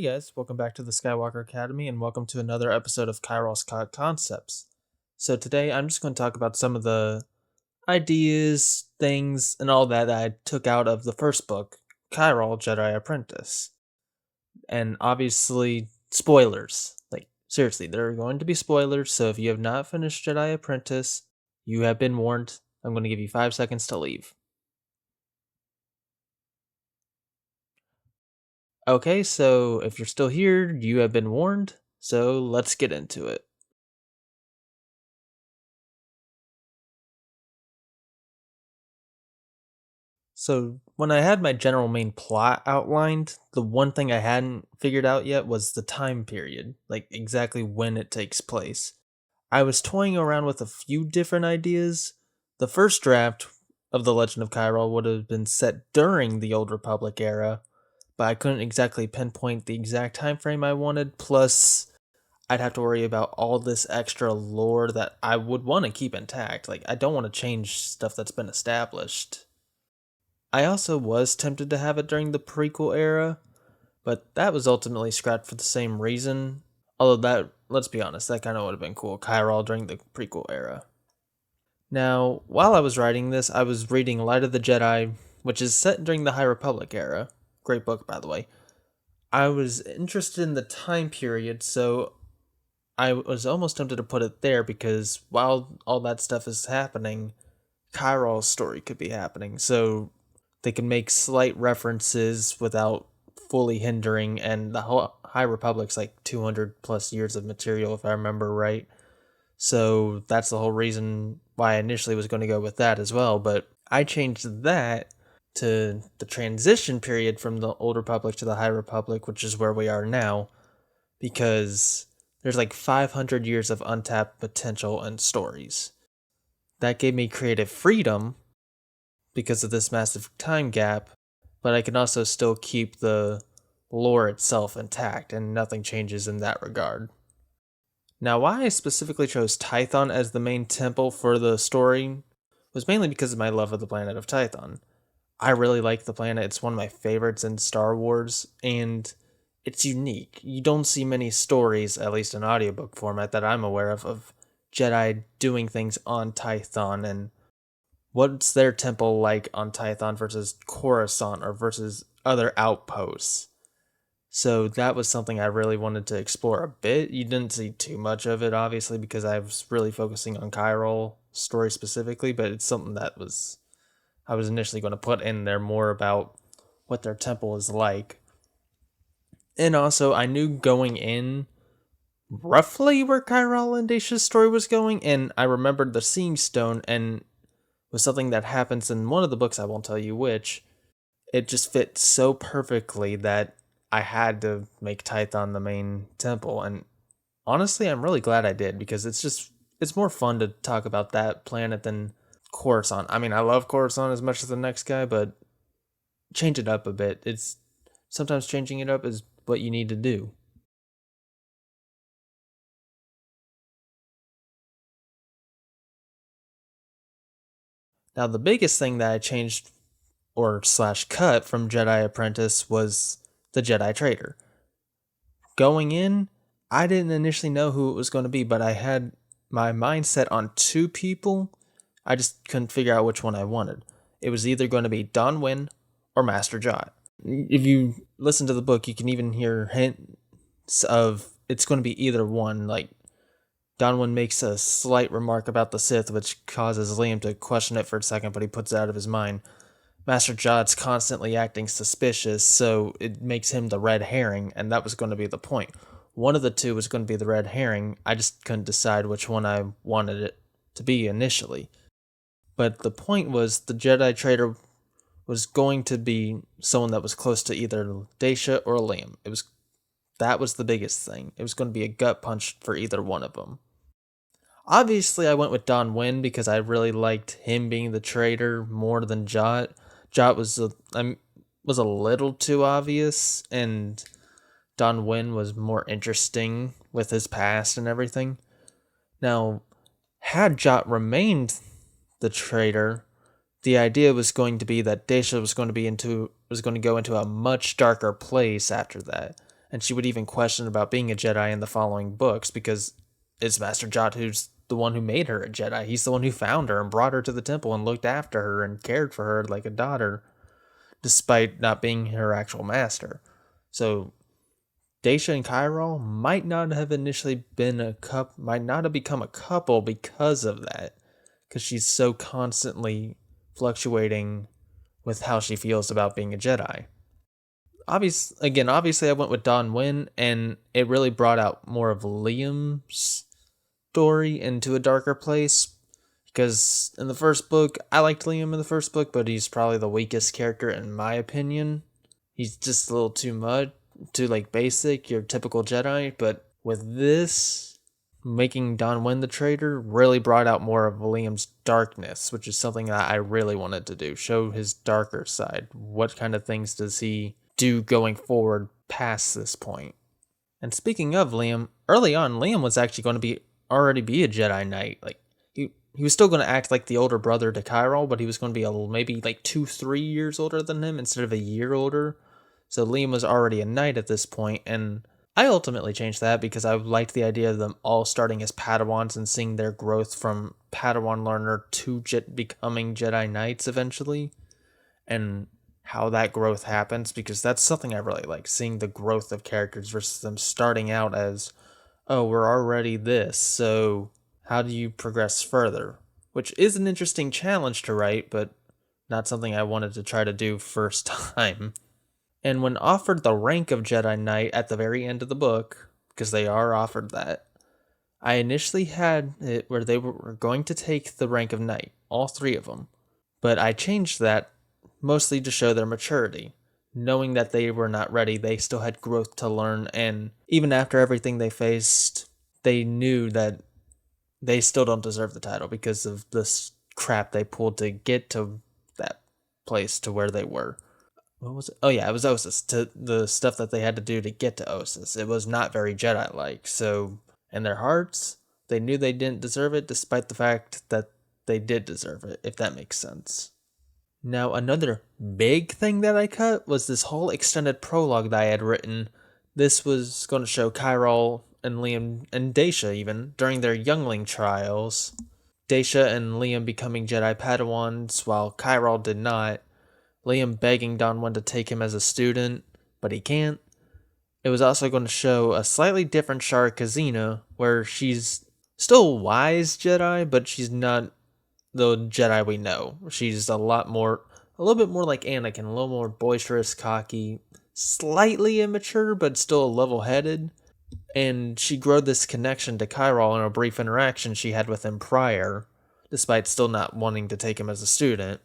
Hey guys, welcome back to the Skywalker Academy and welcome to another episode of Kyrol's Concepts. So today I'm just going to talk about some of the ideas, things, and all that I took out of the first book, Kyrol Jedi Apprentice. And obviously, spoilers. Like, seriously, there are going to be spoilers, so if you have not finished Jedi Apprentice, you have been warned. I'm going to give you 5 seconds to leave. Okay, so if you're still here, you have been warned, so let's get into it. So, when I had my general main plot outlined, the one thing I hadn't figured out yet was the time period, like exactly when it takes place. I was toying around with a few different ideas. The first draft of The Legend of Kyrol would have been set during the Old Republic era, but I couldn't exactly pinpoint the exact time frame I wanted, plus I'd have to worry about all this extra lore that I would want to keep intact. Like, I don't want to change stuff that's been established. I also was tempted to have it during the prequel era, but that was ultimately scrapped for the same reason. Although that, let's be honest, that kind of would have been cool. Kyrol during the prequel era. Now, while I was writing this, I was reading Light of the Jedi, which is set during the High Republic era. Great book, by the way. I was interested in the time period, so I was almost tempted to put it there because while all that stuff is happening, Kyrol's story could be happening. So they can make slight references without fully hindering, and the whole High Republic's like 200 plus years of material, if I remember right. So that's the whole reason why I initially was going to go with that as well. But I changed that to the transition period from the Old Republic to the High Republic, which is where we are now, because there's like 500 years of untapped potential and stories. That gave me creative freedom because of this massive time gap, but I can also still keep the lore itself intact and nothing changes in that regard. Now, why I specifically chose Tython as the main temple for the story was mainly because of my love of the planet of Tython. I really like the planet, it's one of my favorites in Star Wars, and it's unique. You don't see many stories, at least in audiobook format that I'm aware of Jedi doing things on Tython, and what's their temple like on Tython versus Coruscant or versus other outposts. So that was something I really wanted to explore a bit. You didn't see too much of it, obviously, because I was really focusing on Kyrol story specifically, but it's something that I was initially going to put in there more about what their temple is like. And also, I knew going in roughly where Kyrol and Dacia's story was going, and I remembered the Seam Stone, and was something that happens in one of the books, I won't tell you which. It just fit so perfectly that I had to make Tython the main temple, and honestly, I'm really glad I did, because it's more fun to talk about that planet than Coruscant. I mean, I love Coruscant as much as the next guy, but change it up a bit. It's sometimes changing it up is what you need to do. Now, the biggest thing that I changed or slash cut from Jedi Apprentice was the Jedi Traitor. Going in, I didn't initially know who it was going to be, but I had my mind set on two people. I just couldn't figure out which one I wanted. It was either going to be Don Wynn or Master Jot. If you listen to the book, you can even hear hints of it's going to be either one. Like, Don Wynn makes a slight remark about the Sith, which causes Liam to question it for a second, but he puts it out of his mind. Master Jot's constantly acting suspicious, so it makes him the red herring, and that was going to be the point. One of the two was going to be the red herring. I just couldn't decide which one I wanted it to be initially. But the point was the Jedi Traitor was going to be someone that was close to either Dacia or Liam. That was the biggest thing. It was going to be a gut punch for either one of them. Obviously, I went with Don Wynn because I really liked him being the traitor more than Jot. Jot was a little too obvious, and Don Wynn was more interesting with his past and everything. Now, had Jot remained the traitor, the idea was going to be that Dacia was going to go into a much darker place after that, and she would even question about being a Jedi in the following books because it's Master Jot who's the one who made her a Jedi. He's the one who found her and brought her to the temple and looked after her and cared for her like a daughter, despite not being her actual master. So Daisha and Kyrol might not have initially been might not have become a couple because of that, because she's so constantly fluctuating with how she feels about being a Jedi. Obviously, I went with Don Wynn, and it really brought out more of Liam's story into a darker place. Because in the first book, I liked Liam in the first book, but he's probably the weakest character in my opinion. He's just a little too much, too like basic, your typical Jedi. But with this, making Don Wynn the traitor really brought out more of Liam's darkness, which is something that I really wanted to do. Show his darker side. What kind of things does he do going forward past this point? And speaking of Liam, early on, Liam was actually going to already be a Jedi Knight. Like he was still going to act like the older brother to Kyrol, but he was going to be maybe like 2-3 years older than him instead of a year older. So Liam was already a knight at this point, and I ultimately changed that because I liked the idea of them all starting as Padawans and seeing their growth from Padawan learner to becoming Jedi Knights eventually, and how that growth happens, because that's something I really like, seeing the growth of characters versus them starting out as, oh, we're already this, so how do you progress further? Which is an interesting challenge to write, but not something I wanted to try to do first time. And when offered the rank of Jedi Knight at the very end of the book, because they are offered that, I initially had it where they were going to take the rank of Knight, all three of them. But I changed that mostly to show their maturity. Knowing that they were not ready, they still had growth to learn, and even after everything they faced, they knew that they still don't deserve the title because of this crap they pulled to get to that place to where they were. What was it? Oh yeah, it was Ossus. To the stuff that they had to do to get to Ossus. It was not very Jedi-like. So, in their hearts, they knew they didn't deserve it, despite the fact that they did deserve it, if that makes sense. Now, another big thing that I cut was this whole extended prologue that I had written. This was going to show Kyrol and Liam and Daisha even during their youngling trials. Daisha and Liam becoming Jedi Padawans while Kyrol did not. Liam begging Don Wynn to take him as a student, but he can't. It was also going to show a slightly different Shara Kazina, where she's still a wise Jedi, but she's not the Jedi we know. She's a little bit more like Anakin, a little more boisterous, cocky, slightly immature, but still level-headed. And she grew this connection to Kyrol in a brief interaction she had with him prior, despite still not wanting to take him as a student.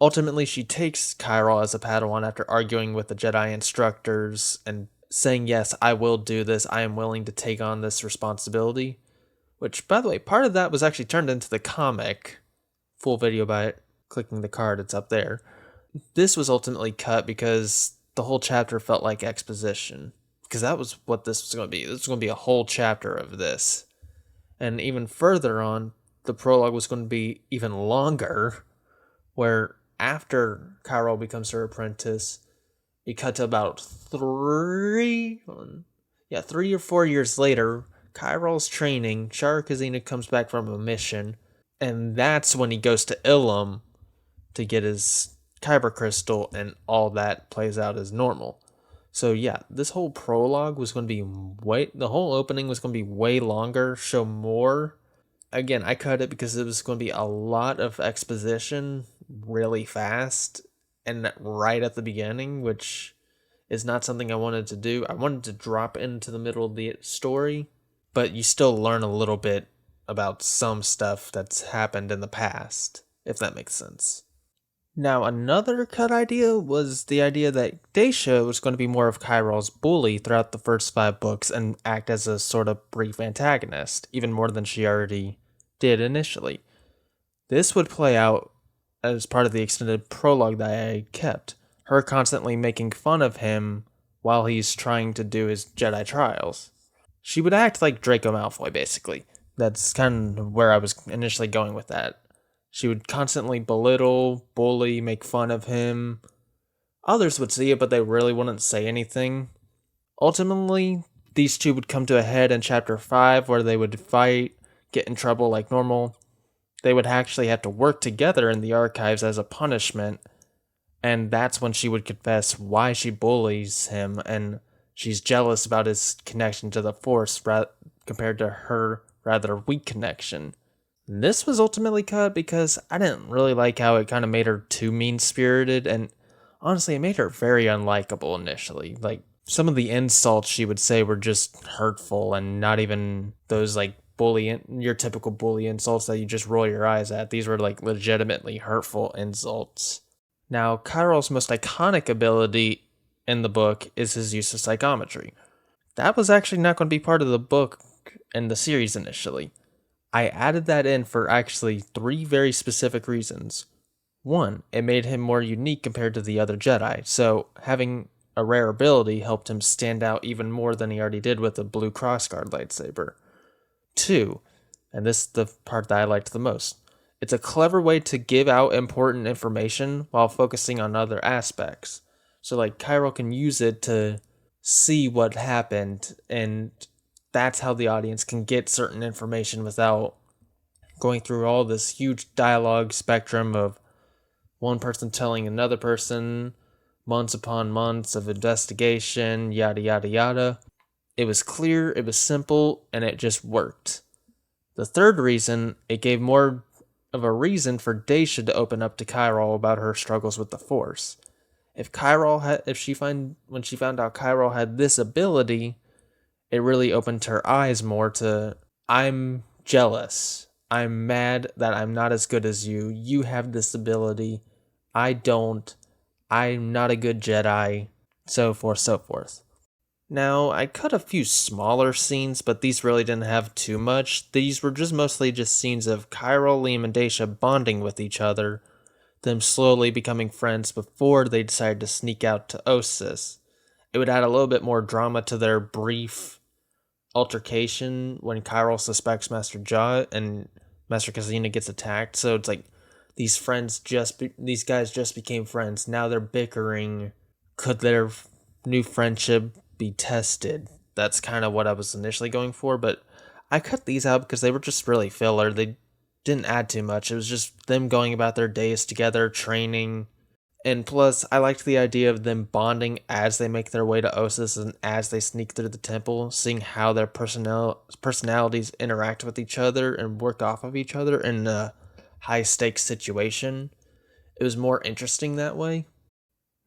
Ultimately, she takes Kyrol as a Padawan after arguing with the Jedi instructors and saying, yes, I will do this, I am willing to take on this responsibility. Which, by the way, part of that was actually turned into the comic. Full video by it, clicking the card, it's up there. This was ultimately cut because the whole chapter felt like exposition. Because that was what this was going to be. This was going to be a whole chapter of this. And even further on, the prologue was going to be even longer, where after Kyrol becomes her apprentice, you cut to about 3 or 4 years later, Kyrol's training, Shara Kazina comes back from a mission, and that's when he goes to Ilum to get his Kyber crystal, and all that plays out as normal. So yeah, this whole prologue was going to be the whole opening was going to be way longer, show more. Again, I cut it because it was going to be a lot of exposition really fast and right at the beginning, which is not something I wanted to do. I wanted to drop into the middle of the story, but you still learn a little bit about some stuff that's happened in the past, if that makes sense. Now, another cut idea was the idea that Daisha was going to be more of Kyrol's bully throughout the first 5 books and act as a sort of brief antagonist, even more than she already did initially. This would play out as part of the extended prologue that I kept, her constantly making fun of him while he's trying to do his Jedi trials. She would act like Draco Malfoy, basically. That's kind of where I was initially going with that. She would constantly belittle, bully, make fun of him. Others would see it, but they really wouldn't say anything. Ultimately, these two would come to a head in chapter 5 where they would fight, get in trouble like normal. They would actually have to work together in the archives as a punishment, and that's when she would confess why she bullies him and she's jealous about his connection to the Force compared to her rather weak connection. This was ultimately cut because I didn't really like how it kind of made her too mean-spirited, and honestly, it made her very unlikable initially. Like, some of the insults she would say were just hurtful and not even those, like, your typical bully insults that you just roll your eyes at. These were, like, legitimately hurtful insults. Now, Kyrol's most iconic ability in the book is his use of psychometry. That was actually not going to be part of the book and the series initially. I added that in for actually 3 very specific reasons. One, it made him more unique compared to the other Jedi, so having a rare ability helped him stand out even more than he already did with the blue crossguard lightsaber. 2, and this is the part that I liked the most, it's a clever way to give out important information while focusing on other aspects. So like Kyrol can use it to see what happened, and that's how the audience can get certain information without going through all this huge dialogue spectrum of one person telling another person, months upon months of investigation, yada yada yada. It was clear, it was simple, and it just worked. The third reason, it gave more of a reason for Daisha to open up to Kyrol about her struggles with the Force. When she found out Kyrol had this ability, it really opened her eyes more to, I'm jealous. I'm mad that I'm not as good as you. You have this ability. I don't. I'm not a good Jedi. So forth, so forth. Now, I cut a few smaller scenes, but these really didn't have too much. These were just mostly just scenes of Kyrol, Liam, and Daisha bonding with each other, them slowly becoming friends before they decided to sneak out to Ossus. It would add a little bit more drama to their brief altercation when Kyrol suspects Master Jaw and Master Kazina gets attacked. So it's like these guys just became friends. Now they're bickering. Could their new friendship be tested? That's kind of what I was initially going for, but I cut these out because they were just really filler. They didn't add too much. It was just them going about their days together, training. And plus, I liked the idea of them bonding as they make their way to Ossus and as they sneak through the temple, seeing how their personalities interact with each other and work off of each other in a high-stakes situation. It was more interesting that way.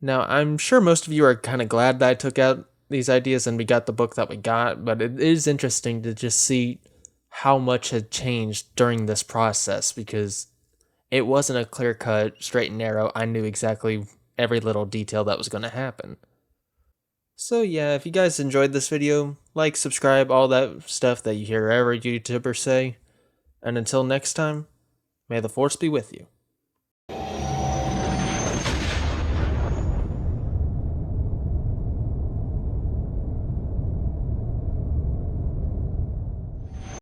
Now, I'm sure most of you are kind of glad that I took out these ideas and we got the book that we got, but it is interesting to just see how much had changed during this process because it wasn't a clear cut, straight and narrow. I knew exactly every little detail that was going to happen. So yeah, if you guys enjoyed this video, like, subscribe, all that stuff that you hear every YouTuber say. And until next time, may the Force be with you.